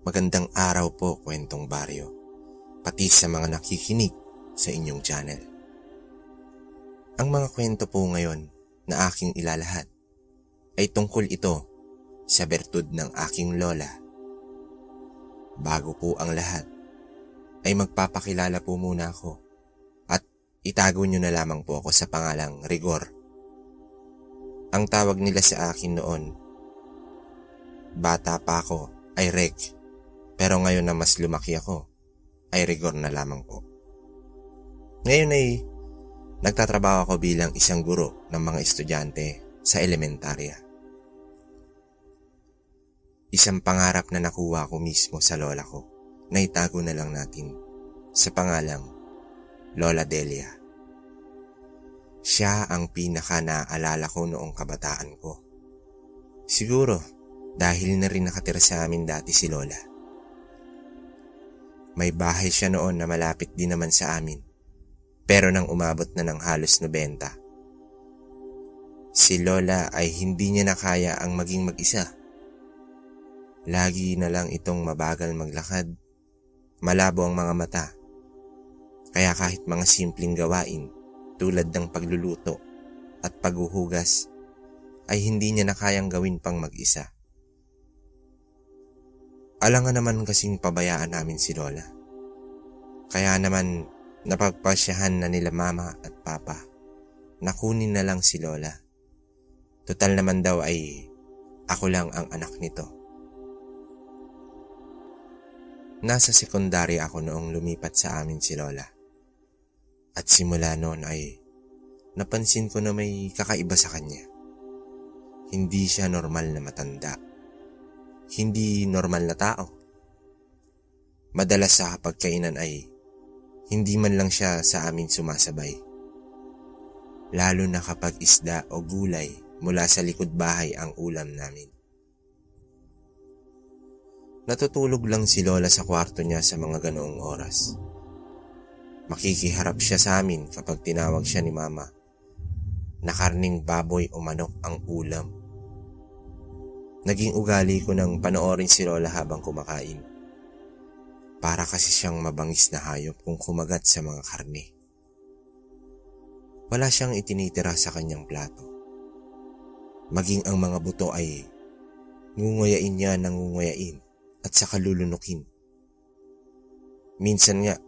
Magandang araw po, Kwentong Baryo, pati sa mga nakikinig sa inyong channel. Ang mga kwento po ngayon na aking ilalahad ay tungkol ito sa bertud ng aking lola. Bago po ang lahat, ay magpapakilala po muna ako at itago nyo na lamang po ako sa pangalang Rigor. Ang tawag nila sa akin noon, bata pa ako, ay Reg. Pero ngayon na mas lumaki ako, ay Rigor na lamang po. Ngayon ay nagtatrabaho ako bilang isang guro ng mga estudyante sa elementarya. Isang pangarap na nakuha ko mismo sa lola ko na itago na lang natin sa pangalang Lola Delia. Siya ang pinaka naaalala ko noong kabataan ko. Siguro dahil na rin nakatira sa amin dati si Lola. May bahay siya noon na malapit din naman sa amin, pero nang umabot na ng halos 90, si Lola ay hindi niya na kaya ang maging mag-isa. Lagi na lang itong mabagal maglakad, malabo ang mga mata, kaya kahit mga simpleng gawain tulad ng pagluluto at paghuhugas ay hindi niya na kayang gawin pang mag-isa. Alangan naman kasing pabayaan namin si Lola. Kaya naman napagpasyahan na nila mama at papa na kunin na lang si Lola. Total naman daw ay ako lang ang anak nito. Nasa sekundarya ako noong lumipat sa amin si Lola. At simula noon ay napansin ko na may kakaiba sa kanya. Hindi siya normal na matanda. Hindi normal na tao. Madalas sa pagkainan ay hindi man lang siya sa amin sumasabay. Lalo na kapag isda o gulay mula sa likod bahay ang ulam namin. Natutulog lang si Lola sa kwarto niya sa mga ganoong oras. Makikiharap siya sa amin kapag tinawag siya ni mama na karning baboy o manok ang ulam. Naging ugali ko nang panoorin si Lola habang kumakain. Para kasi siyang mabangis na hayop kung kumagat sa mga karne. Wala siyang itinitira sa kanyang plato. Maging ang mga buto ay ngunguyain niya ng ngunguyain at saka lulunukin. Minsan nga,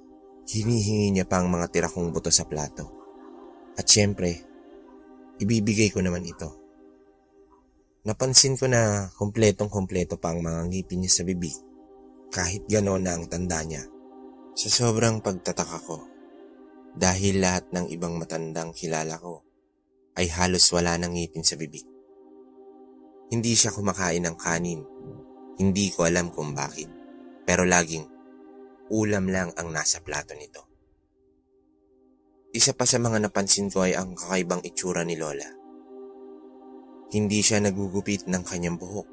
hinihingi niya pa ang mga tira kong buto sa plato. At syempre, ibibigay ko naman ito. Napansin ko na kompletong-kompleto pa ang mga ngipin niya sa bibig, kahit gano'n na ang tanda niya. Sa sobrang pagtataka ko, dahil lahat ng ibang matandang kilala ko ay halos wala ng ngipin sa bibig. Hindi siya kumakain ng kanin, hindi ko alam kung bakit, pero laging ulam lang ang nasa plato nito. Isa pa sa mga napansin ko ay ang kakaibang itsura ni Lola. Hindi siya nagugupit ng kanyang buhok.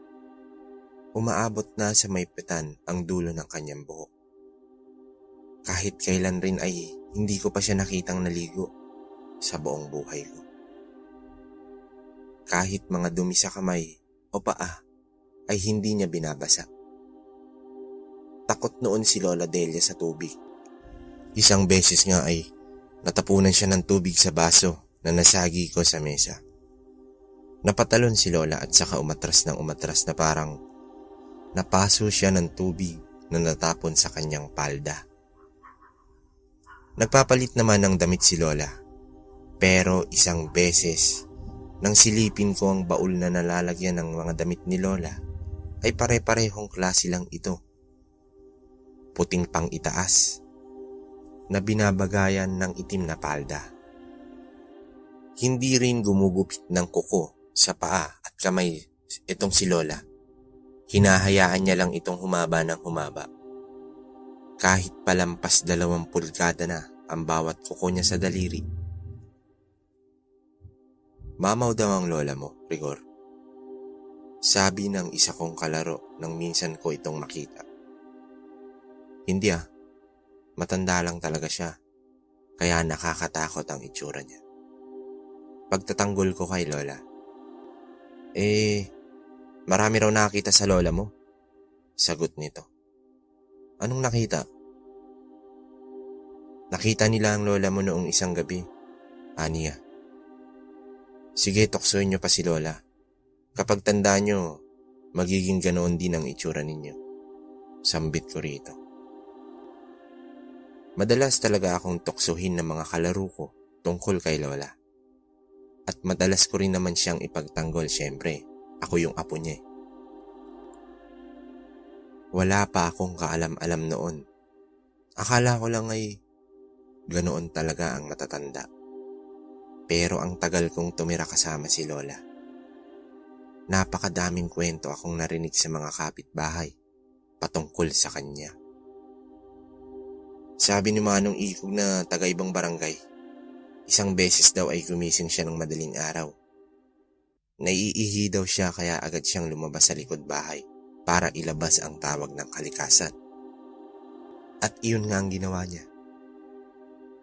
Umaabot na sa may petan ang dulo ng kanyang buhok. Kahit kailan rin ay hindi ko pa siya nakitang naligo sa buong buhay ko. Kahit mga dumi sa kamay o paa ay hindi niya binabasa. Takot noon si Lola Delia sa tubig. Isang beses nga ay natapunan siya ng tubig sa baso na nasagi ko sa mesa. Napatalon si Lola at saka umatras ng umatras na parang napaso siya ng tubig na natapon sa kanyang palda. Nagpapalit naman ng damit si Lola, pero isang beses nang silipin ko ang baul na nalalagyan ng mga damit ni Lola ay pare-parehong klase lang ito. Puting pang itaas na binabagayan ng itim na palda. Hindi rin gumugupit ng kuko sa paa at kamay itong si Lola. Hinahayaan niya lang itong humaba ng humaba. Kahit palampas 2 pulgada na ang bawat kuko niya sa daliri. Mamaw daw ang lola mo, Rigor. Sabi ng isa kong kalaro nang minsan ko itong makita. Hindi matanda lang talaga siya, kaya nakakatakot ang itsura niya. Pagtatanggol ko kay Lola, marami raw nakakita sa lola mo. Sagot nito. Anong nakita? Nakita nila ang lola mo noong isang gabi, aniya. Sige, tuksoin niyo pa si lola. Kapag tanda niyo, magiging ganoon din ang itsura ninyo. Sambit ko rito. Madalas talaga akong tuksuhin ng mga kalaro ko tungkol kay lola. At madalas ko rin naman siyang ipagtanggol, syempre. Ako yung apo niya. Wala pa akong kaalam-alam noon. Akala ko lang ay ganoon talaga ang matatanda. Pero ang tagal kong tumira kasama si lola. Napakadaming kwento akong narinig sa mga kapitbahay patungkol sa kanya. Sabi ni Manong Ikog na taga ibang barangay, isang beses daw ay gumising siya ng madaling araw. Naiihi daw siya kaya agad siyang lumabas sa likod bahay para ilabas ang tawag ng kalikasan. At iyon nga ang ginawa niya.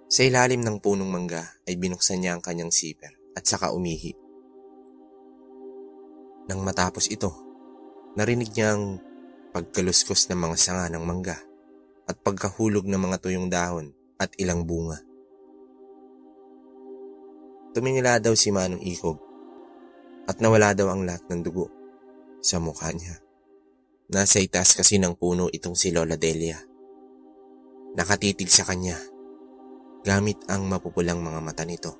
Sa ilalim ng punong mangga ay binuksan niya ang kanyang zipper at saka umihi. Nang matapos ito, narinig niya ang pagkaluskos ng mga sanga ng mangga at pagkahulog ng mga tuyong dahon at ilang bunga. Tumingala daw si Manong Ikog at nawala daw ang lahat ng dugo sa mukha niya. Nasa itaas kasi ng puno itong si Lola Delia. Nakatitig sa kanya gamit ang mapupulang mga mata nito.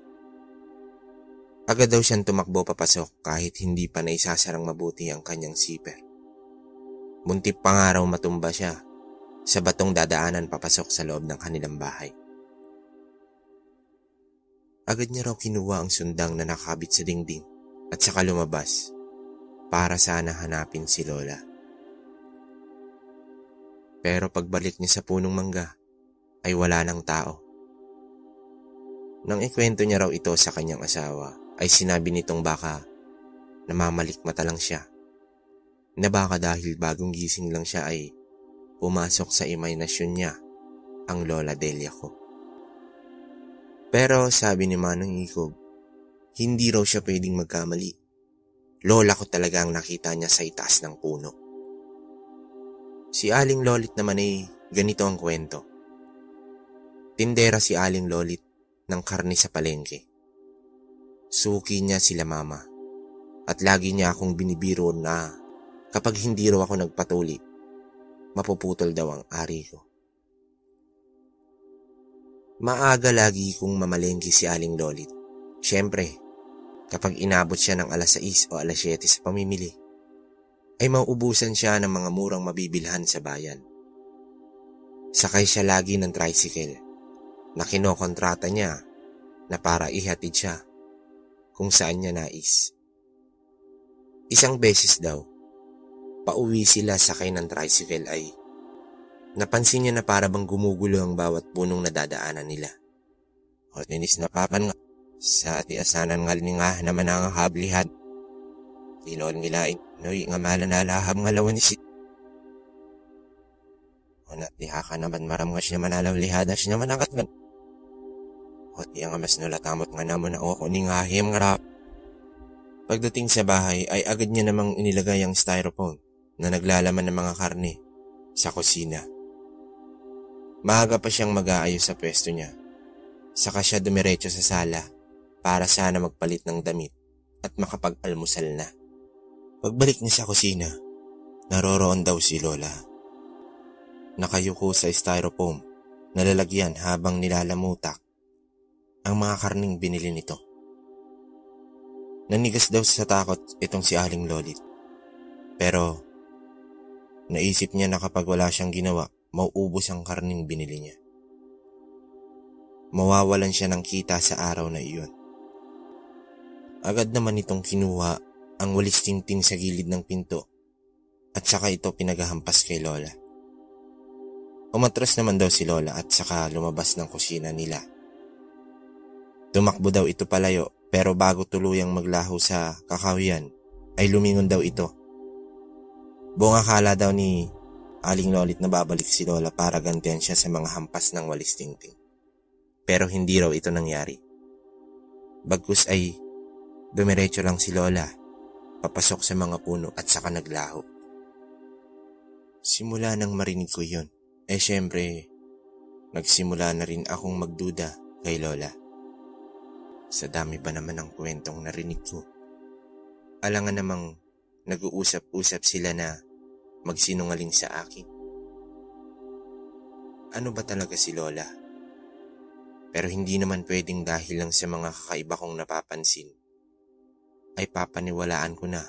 Agad daw siyang tumakbo papasok kahit hindi pa naisasarang mabuti ang kanyang zipper. Muntik pa nga raw matumba siya sa batong dadaanan papasok sa loob ng kanilang bahay. Agad niya raw kinuha ang sundang na nakakabit sa dingding at saka lumabas para sana hanapin si Lola. Pero pagbalik niya sa punong mangga ay wala ng tao. Nang ikwento niya raw ito sa kanyang asawa ay sinabi nitong baka namamalikmata lang siya, na baka dahil bagong gising lang siya ay pumasok sa imahinasyon niya ang Lola Delia ko. Pero sabi ni Manong Ikog, hindi raw siya pwedeng magkamali. Lola ko talaga ang nakita niya sa itaas ng puno. Si Aling Lolit naman ay ganito ang kwento. Tindera si Aling Lolit ng karne sa palengke. Suki niya sila mama at lagi niya akong binibiro na kapag hindi raw ako nagpatuli, mapuputol daw ang ari ko. Maaga lagi kong mamalengke si Aling Lolit. Siyempre, kapag inabot siya ng alas 6 o alas 7 sa pamimili, ay mauubusan siya ng mga murang mabibilhan sa bayan. Sakay siya lagi ng tricycle na kinokontrata niya na para ihatid siya kung saan niya nais. Isang beses daw, pauwi sila sakay ng tricycle ay napansin niya na para bang gumugulo ang bawat punong nadadaanan nila. O ninis na papan nga, sa atiasanan ngal ni nga naman ang hablihan. Tinoon ngilain, noy nga malanalaham nga lawan ni si. O natiha ka naman maram nga siya manalaw lihadas niya manakat nga. O tiya nga mas nulatamot nga naman na ako ni nga him nga rap. Pagdating sa bahay ay agad niya namang inilagay ang styrofoam na naglalaman ng mga karne sa kusina. Maaga pa siyang mag-aayos sa pwesto niya. Saka siya dumiretso sa sala para sana magpalit ng damit at makapag-almusal na. Pagbalik niya sa kusina, naroroon daw si Lola. Nakayuko sa styrofoam na lalagyan habang nilalamutak ang mga karning binili nito. Nanigas daw sa takot itong si Aling Lolit. Pero naisip niya na kapag wala siyang ginawa, mauubos ang karning binili niya. Mawawalan siya ng kita sa araw na iyon. Agad naman itong kinuha ang walis tingting sa gilid ng pinto at saka ito pinaghahampas kay Lola. Umatras naman daw si Lola at saka lumabas ng kusina nila. Tumakbo daw ito palayo pero bago tuluyang maglaho sa kakawian ay lumingon daw ito. Buong akala daw ni Aling Lolit na babalik si Lola para gantihan siya sa mga hampas ng walis tingting. Pero hindi raw ito nangyari. Bagkus ay dumiretso lang si Lola, papasok sa mga puno at saka naglaho. Simula nang marinig ko yun, Syempre, nagsimula na rin akong magduda kay Lola. Sa dami ba naman ng kwentong narinig ko? Alangan namang nag-uusap-usap sila na magsinungaling sa akin. Ano ba talaga si Lola? Pero hindi naman pwedeng dahil lang sa mga kakaiba kong napapansin ay papaniwalaan ko na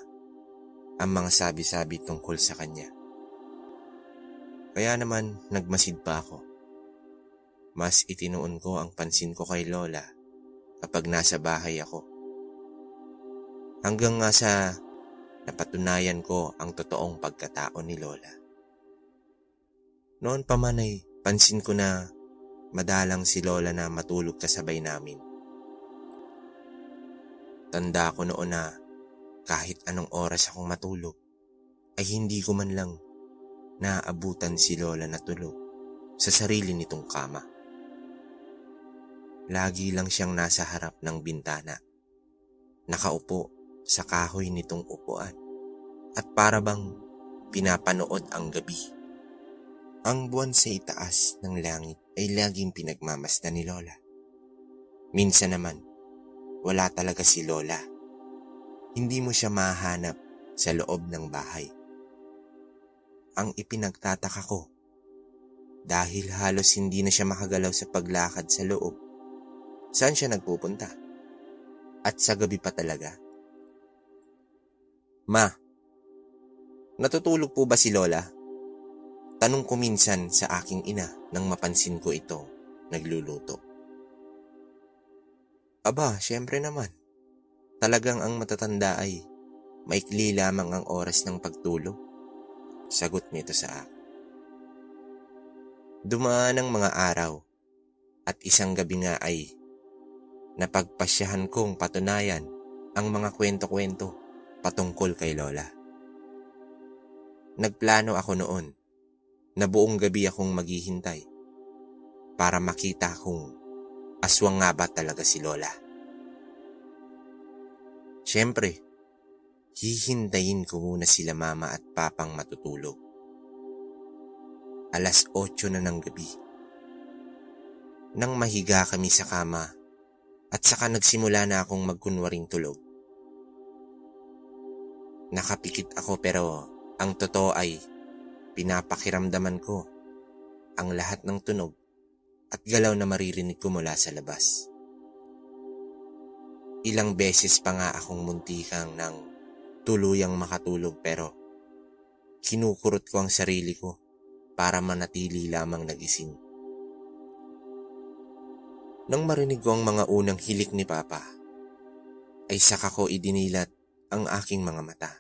ang mga sabi-sabi tungkol sa kanya. Kaya naman nagmasid pa ako. Mas itinuon ko ang pansin ko kay Lola kapag nasa bahay ako. Hanggang nga sa napatunayan ko ang totoong pagkatao ni Lola. Noon pa man ay pansin ko na madalang si Lola na matulog kasabay namin. Tanda ko noon na kahit anong oras akong matulog ay hindi ko man lang naaabutan si Lola na tulog sa sarili nitong kama. Lagi lang siyang nasa harap ng bintana, nakaupo sa kahoy nitong upuan at para bang pinapanood ang gabi. Ang buwan sa itaas ng langit ay laging pinagmamasdan ni Lola. Minsan naman, wala talaga si Lola. Hindi mo siya mahanap sa loob ng bahay. Ang ipinagtataka ko, dahil halos hindi na siya makagalaw sa paglakad sa loob, saan siya nagpupunta? At sa gabi pa talaga. Ma, natutulog po ba si Lola? Tanong ko minsan sa aking ina nang mapansin ko ito nagluluto. Aba, syempre naman. Talagang ang matatanda ay maikli lamang ang oras ng pagtulog. Sagot nito sa akin. Dumaan ang mga araw at isang gabi nga ay napagpasyahan kong patunayan ang mga kwento-kwento patungkol kay Lola. Nagplano ako noon na buong gabi akong maghihintay para makita kung aswang nga ba talaga si Lola. Siyempre, hihintayin ko muna sila mama at papang matutulog. 8:00 na ng gabi. Nang mahiga kami sa kama at saka nagsimula na akong magkunwaring tulog. Nakapikit ako pero ang totoo ay pinapakiramdaman ko ang lahat ng tunog at galaw na maririnig ko mula sa labas. Ilang beses pa nga akong muntikang ng tuluyang makatulog pero kinukurot ko ang sarili ko para manatili lamang nagising. Nang marinig ko ang mga unang hilik ni Papa, ay saka ko idinilat ang aking mga mata.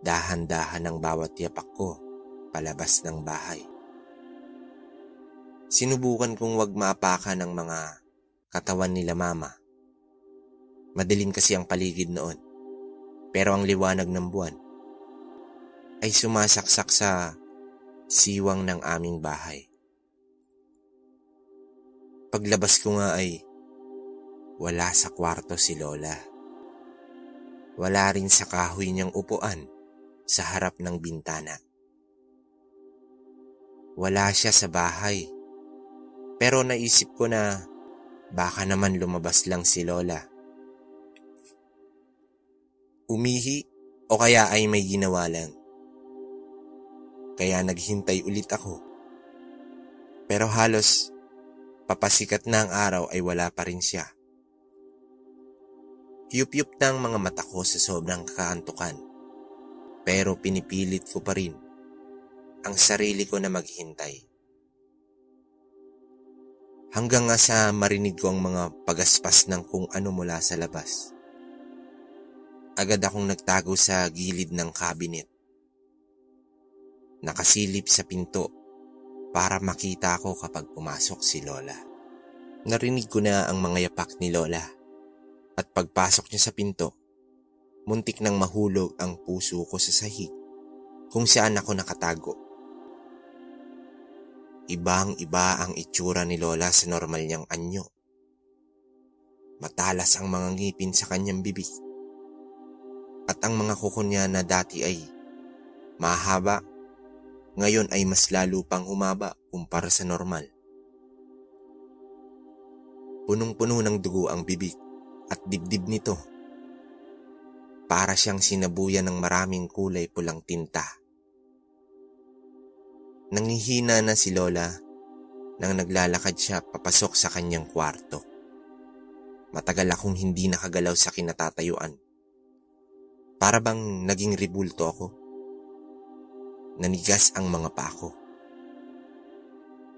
Dahan-dahan ang bawat yapak ko palabas ng bahay. Sinubukan kong wag maapakan ang mga katawan nila mama. Madilim kasi ang paligid noon, pero ang liwanag ng buwan ay sumasaksak sa siwang ng aming bahay. Paglabas ko nga ay wala sa kwarto si Lola. Wala rin sa kahoy niyang upuan sa harap ng bintana. Wala siya sa bahay. Pero naisip ko na baka naman lumabas lang si Lola. Umihi o kaya ay may ginawa lang. Kaya naghintay ulit ako. Pero halos papasikat na ang araw ay wala pa rin siya. Kiyup-yup na ang mga mata ko sa sobrang kaantukan. Pero pinipilit ko pa rin ang sarili ko na maghintay. Hanggang nga sa marinig ko ang mga pagaspas ng kung ano mula sa labas. Agad akong nagtago sa gilid ng cabinet. Nakasilip sa pinto para makita ko kapag pumasok si Lola. Narinig ko na ang mga yapak ni Lola at pagpasok niya sa pinto, muntik nang mahulog ang puso ko sa sahig kung saan ako nakatago. Ibang-iba ang itsura ni Lola sa normal niyang anyo. Matalas ang mga ngipin sa kanyang bibig at ang mga kuko niya na dati ay mahaba ngayon ay mas lalo pang humaba kumpara sa normal. Punong-puno ng dugo ang bibig at dibdib nito. Para siyang sinabuyan ng maraming kulay pulang tinta. Nangihina na si Lola nang naglalakad siya papasok sa kanyang kwarto. Matagal akong hindi nakagalaw sa kinatatayuan. Para bang naging rebulto ako. Nanigas ang mga paa ko.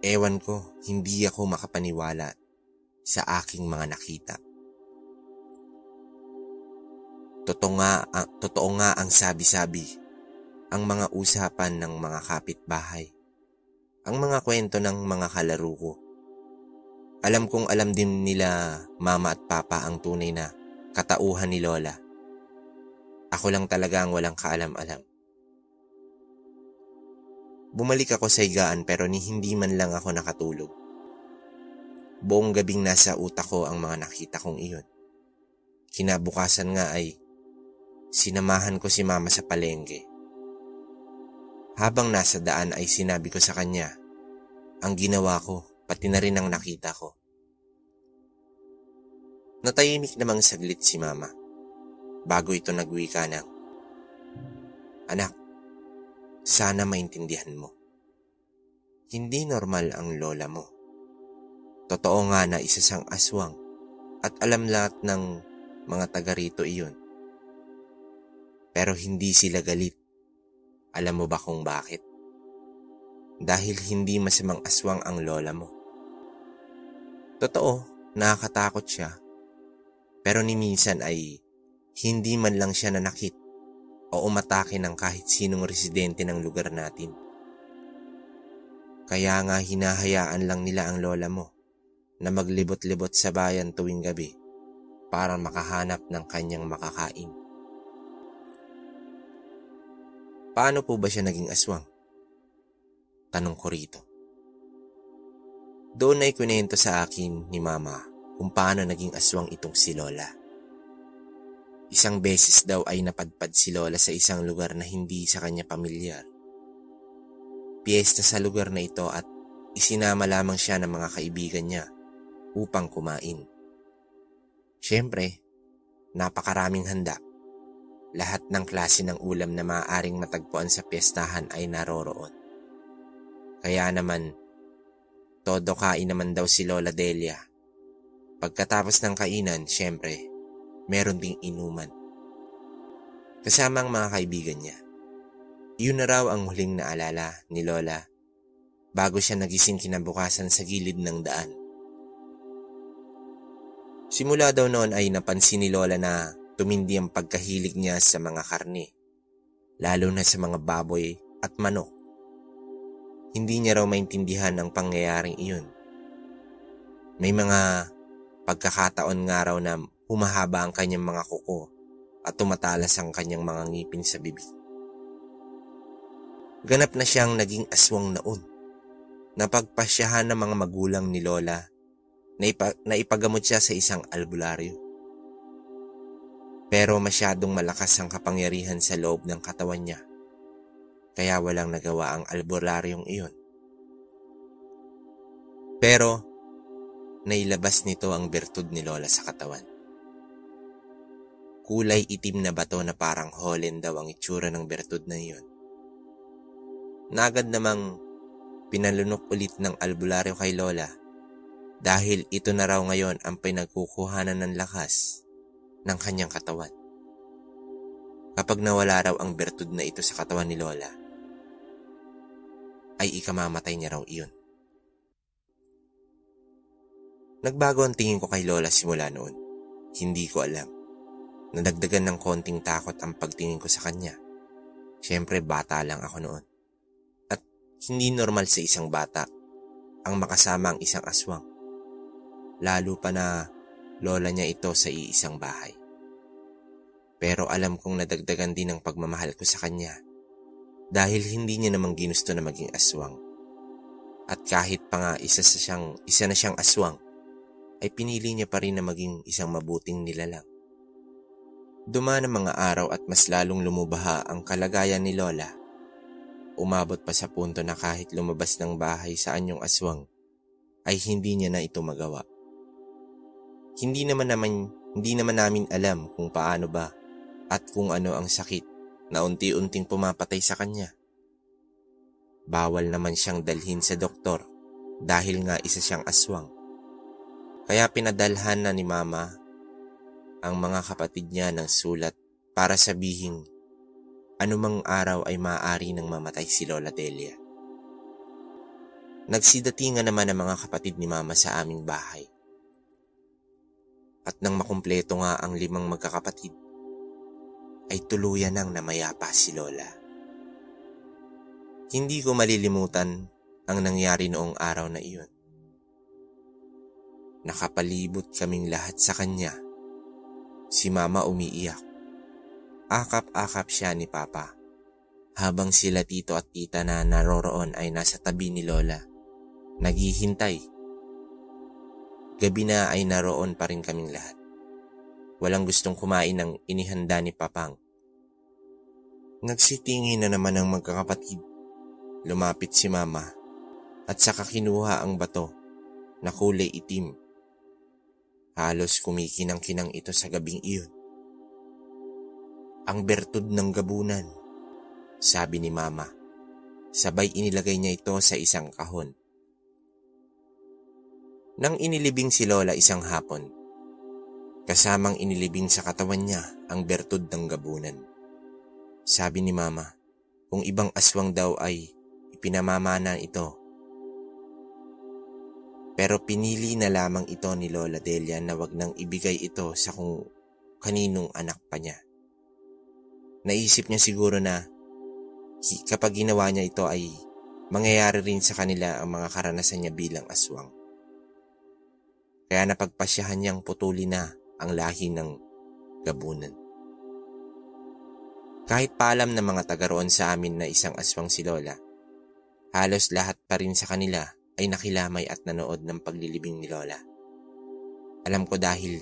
Ewan ko, hindi ako makapaniwala sa aking mga nakita. Totoo nga ang sabi-sabi, ang mga usapan ng mga kapitbahay, ang mga kwento ng mga kalaro ko. Alam kong alam din nila mama at papa ang tunay na katauhan ni Lola. Ako lang talaga ang walang kaalam-alam. Bumalik ako sa higaan pero hindi man lang ako nakatulog. Buong gabing nasa utak ko ang mga nakita kong iyon. Kinabukasan nga ay sinamahan ko si mama sa palengke. Habang nasa daan ay sinabi ko sa kanya ang ginawa ko pati na rin ang nakita ko. Natahimik namang saglit si mama bago ito nagwika ng, "Anak, sana maintindihan mo. Hindi normal ang lola mo. Totoo nga na isa siyang aswang at alam lahat ng mga taga rito iyon. Pero hindi sila galit. Alam mo ba kung bakit? Dahil hindi masamang aswang ang lola mo. Totoo, nakakatakot siya. Pero ni minsan ay hindi man lang siya nanakit o umatake ng kahit sinong residente ng lugar natin. Kaya nga hinahayaan lang nila ang lola mo na maglibot-libot sa bayan tuwing gabi para makahanap ng kanyang makakain." "Paano po ba siya naging aswang?" tanong ko rito. Doon ay kunento sa akin ni mama kung paano naging aswang itong si Lola. Isang beses daw ay napadpad si Lola sa isang lugar na hindi sa kanya pamilyar. Piyesta sa lugar na ito at isinama lamang siya ng mga kaibigan niya upang kumain. Siyempre, napakaraming handa. Lahat ng klase ng ulam na maaaring matagpuan sa piyestahan ay naroroon. Kaya naman, todo kain naman daw si Lola Delia. Pagkatapos ng kainan, siyempre, meron ding inuman. Kasama ang mga kaibigan niya. Iyon na raw ang huling naalala ni Lola bago siya nagising kinabukasan sa gilid ng daan. Simula daw noon ay napansin ni Lola na tumindi ang pagkahilig niya sa mga karne, lalo na sa mga baboy at manok. Hindi niya raw maintindihan ang pangyayaring iyon. May mga pagkakataon nga raw na humahaba ang kanyang mga kuko at tumatalas ang kanyang mga ngipin sa bibig. Ganap na siyang naging aswang noon. Napagpasyahan ng mga magulang ni Lola na ipagamot siya sa isang albularyo. Pero masyadong malakas ang kapangyarihan sa loob ng katawan niya, kaya walang nagawa ang albularyong iyon. Pero nailabas nito ang bertud ni Lola sa katawan. Kulay itim na bato na parang holen daw ang itsura ng bertud na iyon. Nagad namang pinalunok ulit ng albularyo kay Lola dahil ito na raw ngayon ang pinagkukuhanan ng lakas ng kanyang katawan. Kapag nawala raw ang bertud na ito sa katawan ni Lola, ay ikamamatay niya raw iyon. Nagbago ang tingin ko kay Lola simula noon. Hindi ko alam. Nadagdagan ng konting takot ang pagtingin ko sa kanya. Siyempre bata lang ako noon. At hindi normal sa isang bata ang makasama ang isang aswang. Lalo pa na lola niya ito sa iisang bahay. Pero alam kong nadagdagan din ang pagmamahal ko sa kanya dahil hindi niya namang ginusto na maging aswang. At kahit pa nga isa na siyang aswang, ay pinili niya pa rin na maging isang mabuting nilalang. Dumaan ang mga araw at mas lalong lumubaha ang kalagayan ni Lola. umabot pa sa punto na kahit lumabas ng bahay sa anyong aswang ay hindi niya na ito magawa. Hindi naman namin alam kung paano ba at kung ano ang sakit na unti-unting pumapatay sa kanya. Bawal naman siyang dalhin sa doktor dahil nga isa siyang aswang. Kaya pinadalhan na ni Mama ang mga kapatid niya ng sulat para sabihing anumang araw ay maaari nang mamatay si Lola Delia. Nagsidatingan naman ang mga kapatid ni Mama sa aming bahay. At nang makumpleto nga ang 5 magkakapatid, ay tuluyan nang namayapa si Lola. Hindi ko malilimutan ang nangyari noong araw na iyon. Nakapalibot kaming lahat sa kanya. Si Mama umiiyak. Akap-akap siya ni Papa, habang sila tito at tita na naroroon ay nasa tabi ni Lola, naghihintay. Gabi na ay naroon pa rin kaming lahat. Walang gustong kumain ng inihanda ni Papang. Nagsitingin na naman ang magkakapatid. Lumapit si Mama at saka kinuha ang bato na kulay itim. Halos kumikinang-kinang ito sa gabing iyon. Ang bertud ng gabunan, sabi ni Mama. Sabay inilagay niya ito sa isang kahon. Nang inilibing si Lola isang hapon, kasamang inilibing sa katawan niya ang bertud ng gabunan. Sabi ni Mama, kung ibang aswang daw ay ipinamamana ito. Pero pinili na lamang ito ni Lola Delia na wag nang ibigay ito sa kung kaninong anak pa niya. Naisip niya siguro na kapag ginawa niya ito ay mangyayari rin sa kanila ang mga karanasan niya bilang aswang. Kaya napagpasyahan niyang putulin na ang lahi ng gabunan. Kahit paalam ng mga taga roon sa amin na isang aswang si Lola, halos lahat pa rin sa kanila ay nakilamay at nanood ng paglilibing ni Lola. Alam ko dahil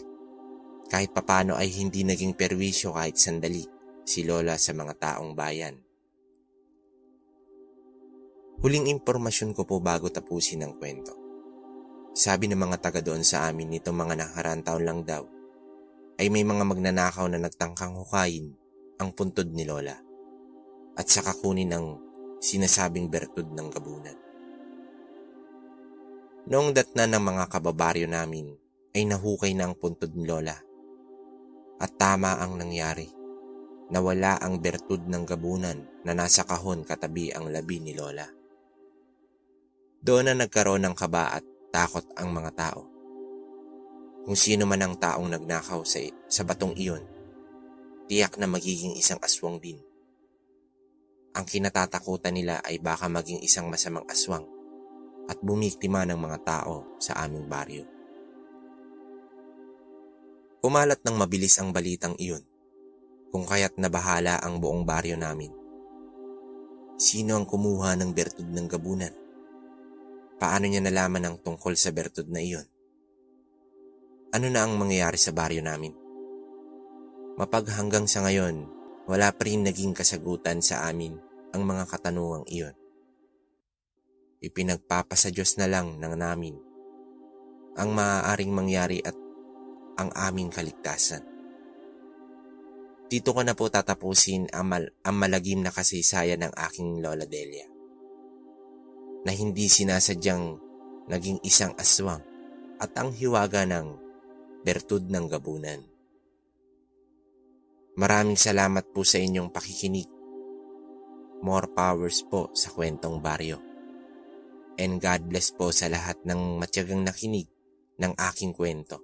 kahit papano ay hindi naging perwisyo kahit sandali si Lola sa mga taong bayan. Huling impormasyon ko po bago tapusin ang kwento. Sabi ng mga taga doon sa amin nitong mga nakaraang taon lang daw, ay may mga magnanakaw na nagtangkang hukayin ang puntod ni Lola at saka kunin ang sinasabing bertud ng gabunan. Noong datna ng mga kababaryo namin ay nahukay na ang puntod ni Lola at tama ang nangyari. Nawala ang bertud ng gabunan na nasa kahon katabi ang labi ni Lola. Doon na nagkaroon ng kaba at takot ang mga tao. Kung sino man ang taong nagnakaw sa batong iyon, tiyak na magiging isang aswang din. Ang kinatatakutan nila ay baka maging isang masamang aswang at bumiktima ng mga tao sa aming baryo. Kumalat ng mabilis ang balitang iyon, kung kaya't nabahala ang buong baryo namin. Sino ang kumuha ng bertud ng gabunan? Paano niya nalaman ang tungkol sa bertud na iyon? Ano na ang mangyayari sa baryo namin? Mapaghanggang sa ngayon, wala pa rin naging kasagutan sa amin ang mga katanungang iyon. Ipinagpapasa Diyos na lang ng namin ang maaaring mangyari at ang aming kaligtasan. Dito ko na po tatapusin ang malagim na kasaysayan ng aking Lola Delia, na hindi sinasadyang naging isang aswang at ang hiwaga ng bertud ng gabunan. Maraming salamat po sa inyong pakikinig. More powers po sa kwentong baryo. And God bless po sa lahat ng matyagang nakinig ng aking kwento.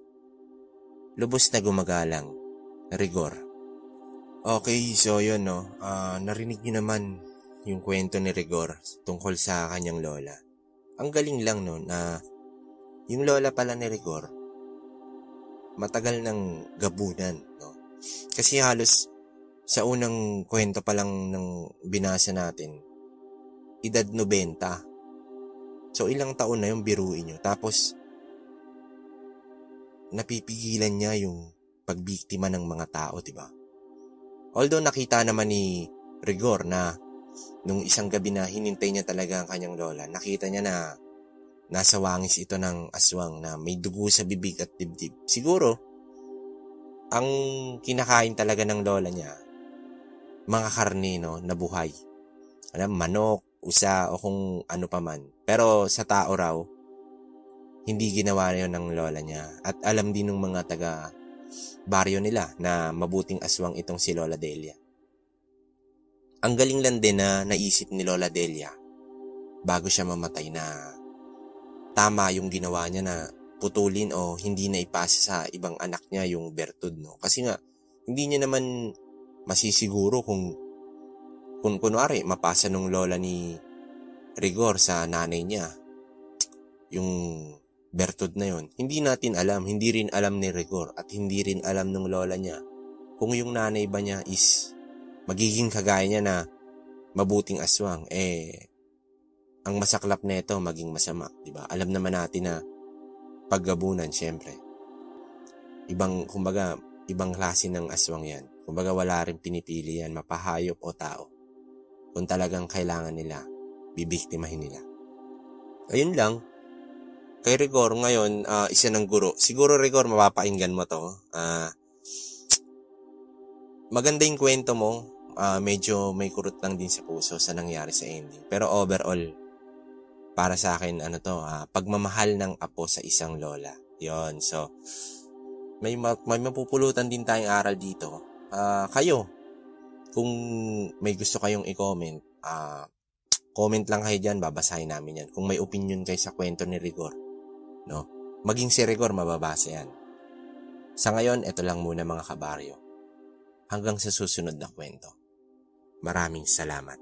Lubos na gumagalang, Rigor. Okay, so yun no. Narinig niyo naman yung kwento ni Rigor tungkol sa kanyang lola. Ang galing lang no na yung lola pala ni Rigor matagal ng gabunan no. Kasi halos sa unang kwento pa lang ng binasa natin, edad 90. So ilang taon na yung biruin nyo. Tapos napipigilan niya yung pagbiktima ng mga tao, diba? Although nakita naman ni Rigor na nung isang gabi na hinintay niya talaga ang kanyang lola, nakita niya na nasa wangis ito ng aswang na may dugo sa bibig at dibdib. Siguro, ang kinakain talaga ng lola niya, mga karne, no, na buhay. Manok, usa, o kung ano pa man. Pero sa tao raw, hindi ginawa yun ng lola niya. At alam din ng mga taga baryo nila na mabuting aswang itong si Lola Delia. Ang galing lang din na naisip ni Lola Delia bago siya mamatay na tama yung ginawa niya na putulin o hindi na ipasa sa ibang anak niya yung bertud, no? Kasi nga, hindi niya naman masisiguro kung kunwari mapasa nung lola ni Rigor sa nanay niya yung bertud na yon. Hindi natin alam, hindi rin alam ni Rigor at hindi rin alam ng lola niya kung yung nanay ba niya is magiging kagaya niya na mabuting aswang. Ang masaklap nito maging masama, di ba? Alam naman natin na paggabunan, syempre. Ibang klase ng aswang yan. Kumbaga wala rin pinipili yan, mapahayop o tao. Kung talagang kailangan nila, bibiktimahin nila. Ayun lang. Kay Rigor ngayon, isa ng guro. Siguro Rigor, mapapakinggan mo to. Maganda yung kwento mo. Medyo may kurot lang din sa puso sa nangyari sa ending. Pero overall, para sa akin, pagmamahal ng apo sa isang lola. Yon. So, may mapupulutan din tayong aral dito. Kayo, kung may gusto kayong i-comment, comment lang kayo dyan, babasahin namin yan. Kung may opinion kayo sa kwento ni Rigor, no? Maging si Rigor, mababasa yan. Sa ngayon, ito lang muna mga kabaryo. Hanggang sa susunod na kwento. Maraming salamat.